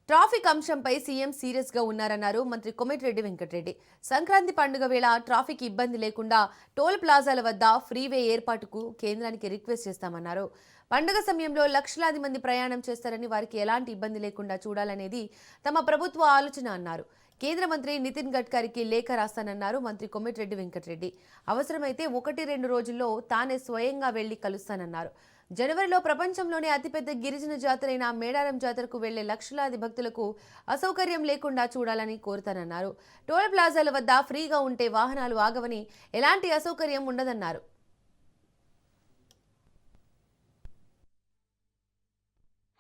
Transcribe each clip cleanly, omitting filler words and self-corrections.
Traffic అంశంపై CM serious గా ఉన్నారన్నారు మంత్రి కోమటిరెడ్డి వెంకటరెడ్డి. సంక్రాంతి పండుగ వేళ ట్రాఫిక్ ఇబ్బంది లేకుండా టోల్ ప్లాజాల వద్ద ఫ్రీవే ఏర్పాటుకు కేంద్రానికి రిక్వెస్ట్ చేస్తామన్నారు. పండుగ సమయంలో లక్షలాది మంది ప్రయాణం చేస్తారని వారికి ఎలాంటి ఇబ్బంది లేకుండా చూడాలనేది తమ ప్రభుత్వ ఆలోచన అన్నారు. కేంద్ర మంత్రి నితిన్ గడ్కరీకి లేఖ రాస్తానన్నారు మంత్రి కోమటిరెడ్డి వెంకటరెడ్డి. అవసరమైతే 1-2 రోజుల్లో తానే స్వయంగా వెళ్లి కలుస్తానన్నారు. జనవరిలో ప్రపంచంలోనే అతిపెద్ద గిరిజన జాతరైన మేడారం జాతరకు వెళ్లే లక్షలాది భక్తులకు అసౌకర్యం లేకుండా చూడాలని కోరుతానన్నారు. టోల్ ప్లాజాల వద్ద ఫ్రీగా ఉంటే వాహనాలు ఆగవని, ఎలాంటి అసౌకర్యం ఉండదన్నారు.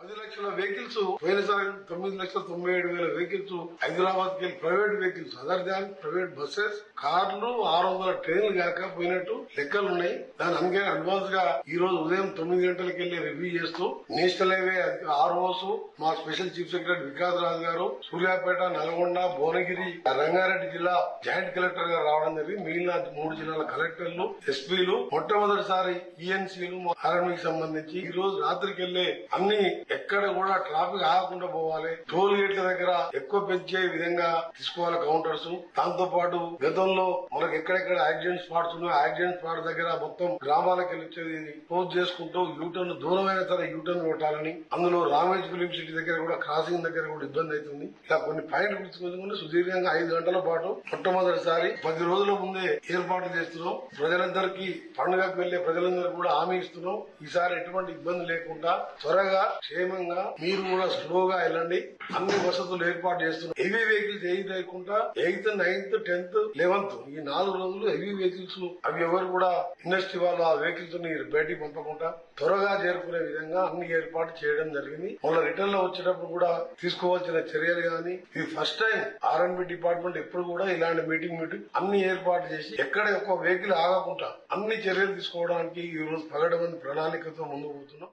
10 లక్షల వెహికల్స్ పోయినసారి 9,97,000 వెహికల్స్ హైదరాబాద్ కి private vehicles other than private buses కార్లు 600 ట్రైన్లు కాక పోయినట్టు లెక్కలు ఉన్నాయి. దాని అందుకే అడ్వాన్స్ గా ఈ రోజు ఉదయం 9 గంటలకు వెళ్లి రివ్యూ చేస్తూ నేషనల్ హైవే ఆర్ఓస్ మా స్పెషల్ చీఫ్ సెక్రటరీ వికాస్ రాజు గారు సూర్యాపేట, నల్గొండ, భువనగిరి, రంగారెడ్డి జిల్లా జాయింట్ కలెక్టర్ గారు రావడం జరిగింది. మిగిలిన 3 జిల్లాల కలెక్టర్లు, ఎస్పీలు, మొట్టమొదటిసారి ఈఎన్సీలు ఆర్ఎంఈకి సంబంధించి ఈ రోజు రాత్రికి వెళ్లే అన్ని ఎక్కడ కూడా ట్రాఫిక్ ఆగకుండా పోవాలి. టోల్ గేట్ల దగ్గర ఎక్కువ పెంచే విధంగా తీసుకోవాలి కౌంటర్స్. దాంతో పాటు గతంలో మనకు ఎక్కడెక్కడ యాక్సిడెంట్ స్పాట్స్ ఉన్నాయో యాక్సిడెంట్ స్పాట్ దగ్గర మొత్తం గ్రామాలకు వెళ్ళి క్లోజ్ చేసుకుంటూ యూటర్న్ దూరమైన సరే యూటర్న్ కొట్టాలని, అందులో రామేజ్ ఫిలిం సిటీ దగ్గర కూడా క్రాసింగ్ దగ్గర కూడా ఇబ్బంది అవుతుంది. ఇలా కొన్ని పాయింట్లు గుర్తుకుంటే సుదీర్ఘంగా 5 గంటల పాటు మొట్టమొదటిసారి 10 రోజుల ముందే ఏర్పాట్లు చేస్తున్నాం. ప్రజలందరికీ పండుగకు వెళ్లే ప్రజలందరికీ కూడా హామీ ఇస్తున్నాం. ఈసారి ఎటువంటి ఇబ్బంది లేకుండా త్వరగా క్షేమంగా మీరు కూడా స్లోగా వెళ్ళండి. అన్ని వసతులు ఏర్పాటు చేస్తున్నాం. హెవీ వెహికల్స్ 8 లేకుండా 8th, 9th, 10th, 11th ఈ 4 రోజులు హెవీ వెహికల్స్ అవి ఎవరు కూడా ఇండస్ట్రీ వాళ్ళు ఆ వెహికల్స్ ని బయటికి పంపకుండా త్వరగా చేరుకునే విధంగా అన్ని ఏర్పాటు చేయడం జరిగింది. మళ్ళీ రిటర్న్ లో వచ్చేటప్పుడు కూడా తీసుకోవాల్సిన చర్యలు గానీ ఇది ఫస్ట్ టైం ఆర్ఎండ్బి డిపార్ట్మెంట్ ఎప్పుడు కూడా ఇలాంటి మీటింగ్ అన్ని ఏర్పాటు చేసి ఎక్కడ ఒక్క వెహికల్ ఆగకుండా అన్ని చర్యలు తీసుకోవడానికి ఈ రోజు పగడమని ప్రణాళికతో ముందుకు పోతున్నాం.